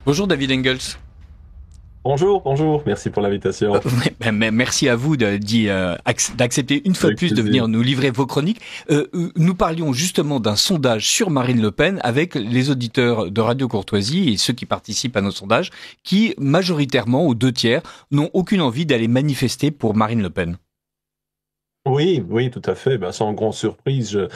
Bonjour David Engels. Bonjour, bonjour, merci pour l'invitation. Merci à vous d'accepter une fois de Avec plus de plaisir. venir nous livrer vos chroniques. Nous parlions justement d'un sondage sur Marine Le Pen avec les auditeurs de Radio Courtoisie et ceux qui participent à nos sondages qui, majoritairement, aux 2/3, n'ont aucune envie d'aller manifester pour Marine Le Pen. Oui, oui, tout à fait. Ben, sans grande surprise, je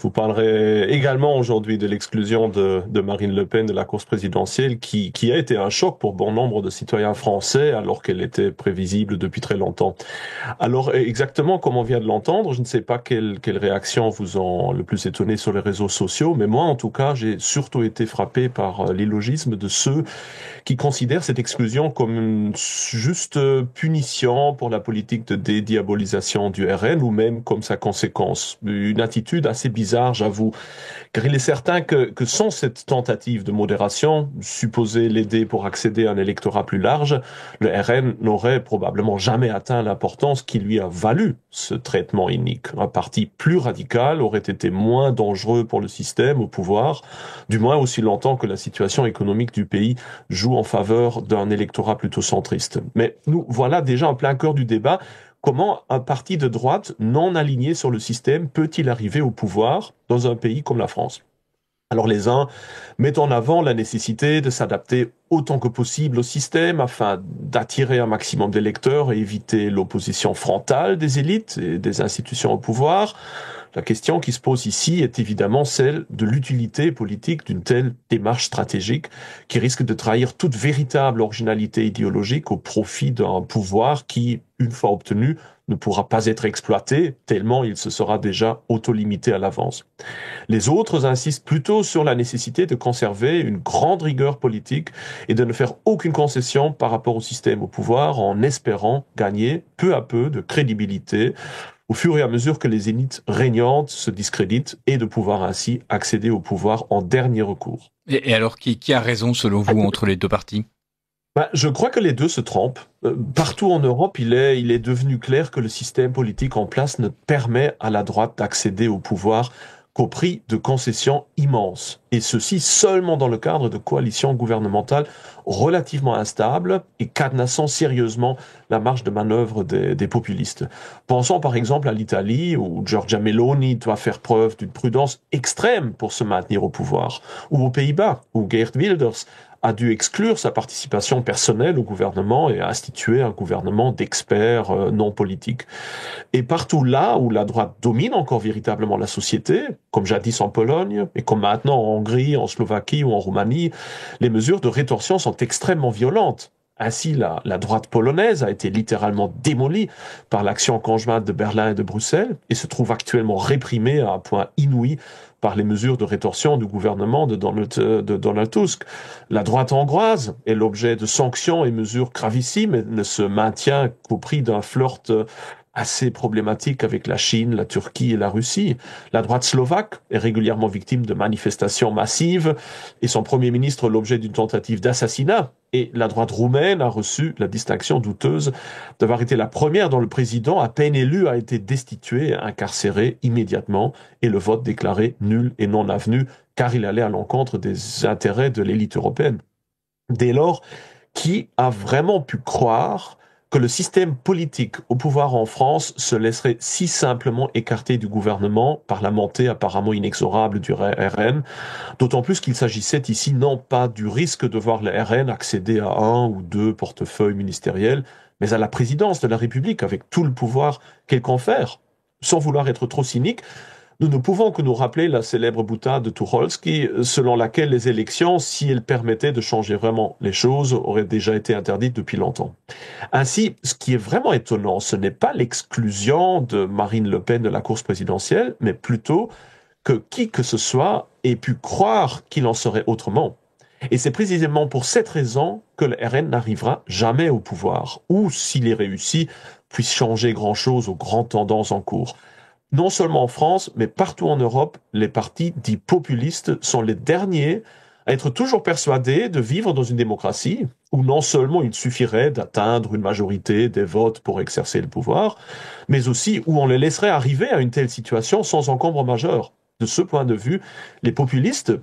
vous parlerai également aujourd'hui de l'exclusion de Marine Le Pen de la course présidentielle qui a été un choc pour bon nombre de citoyens français alors qu'elle était prévisible depuis très longtemps. Alors, exactement comme on vient de l'entendre, je ne sais pas quelles réactions vous ont le plus étonné sur les réseaux sociaux, mais moi, en tout cas, j'ai surtout été frappé par l'illogisme de ceux qui considère cette exclusion comme une juste punition pour la politique de dédiabolisation du RN ou même comme sa conséquence. Une attitude assez bizarre, j'avoue, car il est certain que sans cette tentative de modération, supposée l'aider pour accéder à un électorat plus large, le RN n'aurait probablement jamais atteint l'importance qui lui a valu ce traitement inique. Un parti plus radical aurait été moins dangereux pour le système au pouvoir, du moins aussi longtemps que la situation économique du pays joue en faveur d'un électorat plutôt centriste. Mais nous voilà déjà en plein cœur du débat. Comment un parti de droite non aligné sur le système peut-il arriver au pouvoir dans un pays comme la France? Alors les uns mettent en avant la nécessité de s'adapter autant que possible au système afin d'attirer un maximum d'électeurs et éviter l'opposition frontale des élites et des institutions au pouvoir. La question qui se pose ici est évidemment celle de l'utilité politique d'une telle démarche stratégique qui risque de trahir toute véritable originalité idéologique au profit d'un pouvoir qui, une fois obtenu, ne pourra pas être exploité tellement il se sera déjà auto-limité à l'avance. Les autres insistent plutôt sur la nécessité de conserver une grande rigueur politique et de ne faire aucune concession par rapport au système au pouvoir en espérant gagner peu à peu de crédibilité au fur et à mesure que les élites régnantes se discréditent et de pouvoir ainsi accéder au pouvoir en dernier recours. Et alors, qui a raison selon vous entre les deux partis? Je crois que les deux se trompent. Partout en Europe, il est devenu clair que le système politique en place ne permet à la droite d'accéder au pouvoir qu'au prix de concessions immenses. Et ceci seulement dans le cadre de coalitions gouvernementales relativement instables et cadenassant sérieusement la marge de manœuvre des populistes. Pensons par exemple à l'Italie, où Giorgia Meloni doit faire preuve d'une prudence extrême pour se maintenir au pouvoir, ou aux Pays-Bas, où Geert Wilders a dû exclure sa participation personnelle au gouvernement et instituer un gouvernement d'experts non politiques. Et partout là où la droite domine encore véritablement la société, comme jadis en Pologne, et comme maintenant en Hongrie, en Slovaquie ou en Roumanie, les mesures de rétorsion sont extrêmement violentes. Ainsi, la droite polonaise a été littéralement démolie par l'action conjointe de Berlin et de Bruxelles et se trouve actuellement réprimée à un point inouï par les mesures de rétorsion du gouvernement de Donald Tusk. La droite hongroise est l'objet de sanctions et mesures gravissimes et ne se maintient qu'au prix d'un flirt assez problématique avec la Chine, la Turquie et la Russie. La droite slovaque est régulièrement victime de manifestations massives et son premier ministre l'objet d'une tentative d'assassinat. Et la droite roumaine a reçu la distinction douteuse d'avoir été la première dont le président, à peine élu, a été destitué et incarcéré immédiatement et le vote déclaré nul et non avenu car il allait à l'encontre des intérêts de l'élite européenne. Dès lors, qui a vraiment pu croire que le système politique au pouvoir en France se laisserait si simplement écarter du gouvernement par la montée apparemment inexorable du RN, d'autant plus qu'il s'agissait ici non pas du risque de voir le RN accéder à un ou deux portefeuilles ministériels, mais à la présidence de la République avec tout le pouvoir qu'elle confère. Sans vouloir être trop cynique, nous ne pouvons que nous rappeler la célèbre boutade de Tucholsky, selon laquelle les élections, si elles permettaient de changer vraiment les choses, auraient déjà été interdites depuis longtemps. Ainsi, ce qui est vraiment étonnant, ce n'est pas l'exclusion de Marine Le Pen de la course présidentielle, mais plutôt que qui que ce soit ait pu croire qu'il en serait autrement. Et c'est précisément pour cette raison que le RN n'arrivera jamais au pouvoir, ou s'il est réussi, puisse changer grand-chose aux grandes tendances en cours. Non seulement en France, mais partout en Europe, les partis dits populistes sont les derniers à être toujours persuadés de vivre dans une démocratie où non seulement il suffirait d'atteindre une majorité des votes pour exercer le pouvoir, mais aussi où on les laisserait arriver à une telle situation sans encombre majeur. De ce point de vue, les populistes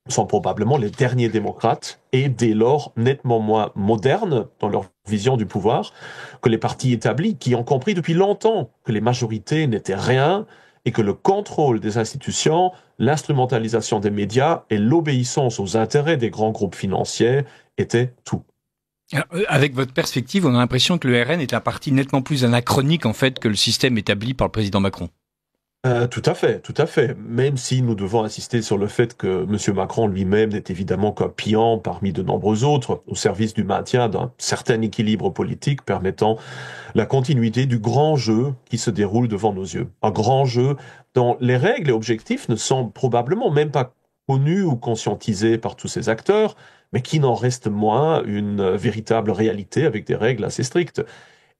sont probablement les derniers démocrates et dès lors nettement moins modernes dans leur vision du pouvoir que les partis établis qui ont compris depuis longtemps que les majorités n'étaient rien et que le contrôle des institutions, l'instrumentalisation des médias et l'obéissance aux intérêts des grands groupes financiers étaient tout. Alors, avec votre perspective, on a l'impression que le RN est un parti nettement plus anachronique en fait que le système établi par le président Macron. Tout à fait, tout à fait. Même si nous devons insister sur le fait que M. Macron lui-même n'est évidemment qu'un pion parmi de nombreux autres au service du maintien d'un certain équilibre politique permettant la continuité du grand jeu qui se déroule devant nos yeux. Un grand jeu dont les règles et objectifs ne sont probablement même pas connus ou conscientisés par tous ces acteurs, mais qui n'en reste moins une véritable réalité avec des règles assez strictes.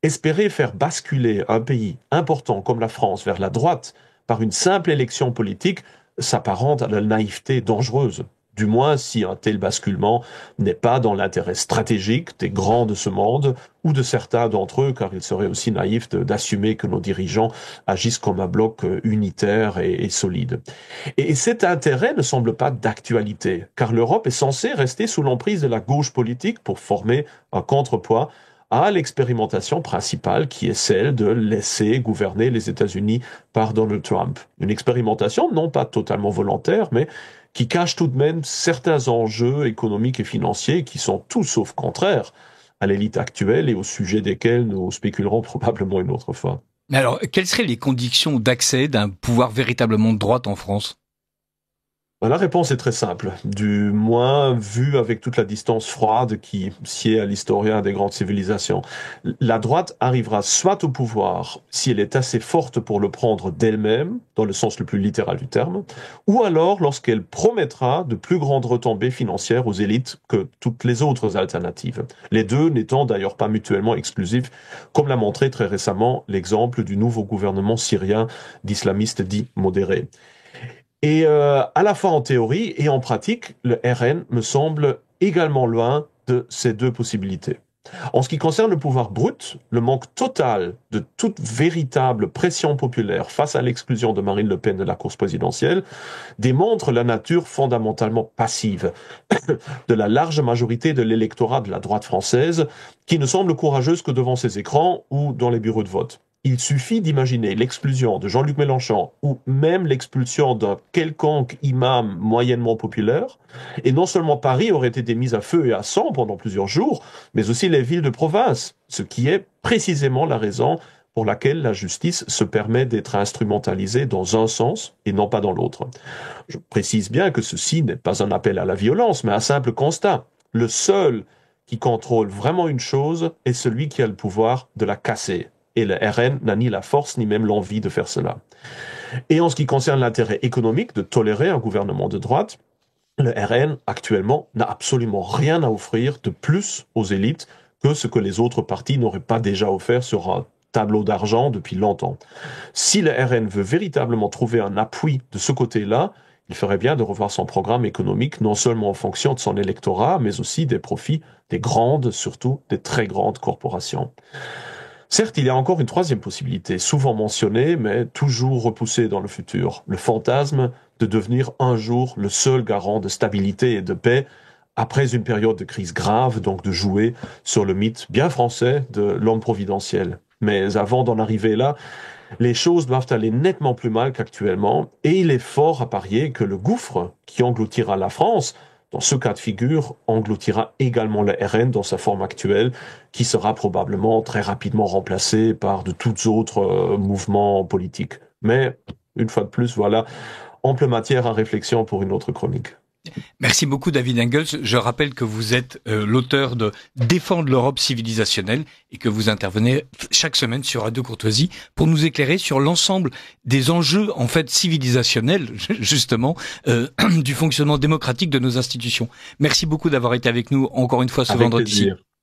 Espérer faire basculer un pays important comme la France vers la droite par une simple élection politique s'apparente à la naïveté dangereuse. Du moins si un tel basculement n'est pas dans l'intérêt stratégique des grands de ce monde ou de certains d'entre eux, car il serait aussi naïf d'assumer que nos dirigeants agissent comme un bloc unitaire et solide. Et cet intérêt ne semble pas d'actualité, car l'Europe est censée rester sous l'emprise de la gauche politique pour former un contrepoids à l'expérimentation principale qui est celle de laisser gouverner les États-Unis par Donald Trump. Une expérimentation non pas totalement volontaire, mais qui cache tout de même certains enjeux économiques et financiers qui sont tout sauf contraires à l'élite actuelle et au sujet desquels nous spéculerons probablement une autre fois. Mais alors, quelles seraient les conditions d'accès d'un pouvoir véritablement de droite en France ? La réponse est très simple, du moins vu avec toute la distance froide qui sied à l'historien des grandes civilisations. La droite arrivera soit au pouvoir si elle est assez forte pour le prendre d'elle-même, dans le sens le plus littéral du terme, ou alors lorsqu'elle promettra de plus grandes retombées financières aux élites que toutes les autres alternatives. Les deux n'étant d'ailleurs pas mutuellement exclusifs, comme l'a montré très récemment l'exemple du nouveau gouvernement syrien d'islamistes dits modérés. Et à la fois en théorie et en pratique, le RN me semble également loin de ces deux possibilités. En ce qui concerne le pouvoir brut, le manque total de toute véritable pression populaire face à l'exclusion de Marine Le Pen de la course présidentielle démontre la nature fondamentalement passive de la large majorité de l'électorat de la droite française qui ne semble courageuse que devant ses écrans ou dans les bureaux de vote. Il suffit d'imaginer l'exclusion de Jean-Luc Mélenchon ou même l'expulsion d'un quelconque imam moyennement populaire, et non seulement Paris aurait été mis à feu et à sang pendant plusieurs jours, mais aussi les villes de province, ce qui est précisément la raison pour laquelle la justice se permet d'être instrumentalisée dans un sens et non pas dans l'autre. Je précise bien que ceci n'est pas un appel à la violence, mais un simple constat. Le seul qui contrôle vraiment une chose est celui qui a le pouvoir de la casser. Et le RN n'a ni la force ni même l'envie de faire cela. Et en ce qui concerne l'intérêt économique de tolérer un gouvernement de droite, le RN actuellement n'a absolument rien à offrir de plus aux élites que ce que les autres partis n'auraient pas déjà offert sur un tableau d'argent depuis longtemps. Si le RN veut véritablement trouver un appui de ce côté-là, il ferait bien de revoir son programme économique, non seulement en fonction de son électorat, mais aussi des profits des grandes, surtout des très grandes corporations. Certes, il y a encore une troisième possibilité, souvent mentionnée, mais toujours repoussée dans le futur. Le fantasme de devenir un jour le seul garant de stabilité et de paix après une période de crise grave, donc de jouer sur le mythe bien français de l'homme providentiel. Mais avant d'en arriver là, les choses doivent aller nettement plus mal qu'actuellement, et il est fort à parier que le gouffre qui engloutira la France dans ce cas de figure, engloutira également le RN dans sa forme actuelle, qui sera probablement très rapidement remplacé par de tous autres mouvements politiques. Mais, une fois de plus, voilà, ample matière à réflexion pour une autre chronique. Merci beaucoup David Engels. Je rappelle que vous êtes l'auteur de Défendre l'Europe civilisationnelle et que vous intervenez chaque semaine sur Radio Courtoisie pour nous éclairer sur l'ensemble des enjeux en fait civilisationnels justement du fonctionnement démocratique de nos institutions. Merci beaucoup d'avoir été avec nous encore une fois ce vendredi-ci.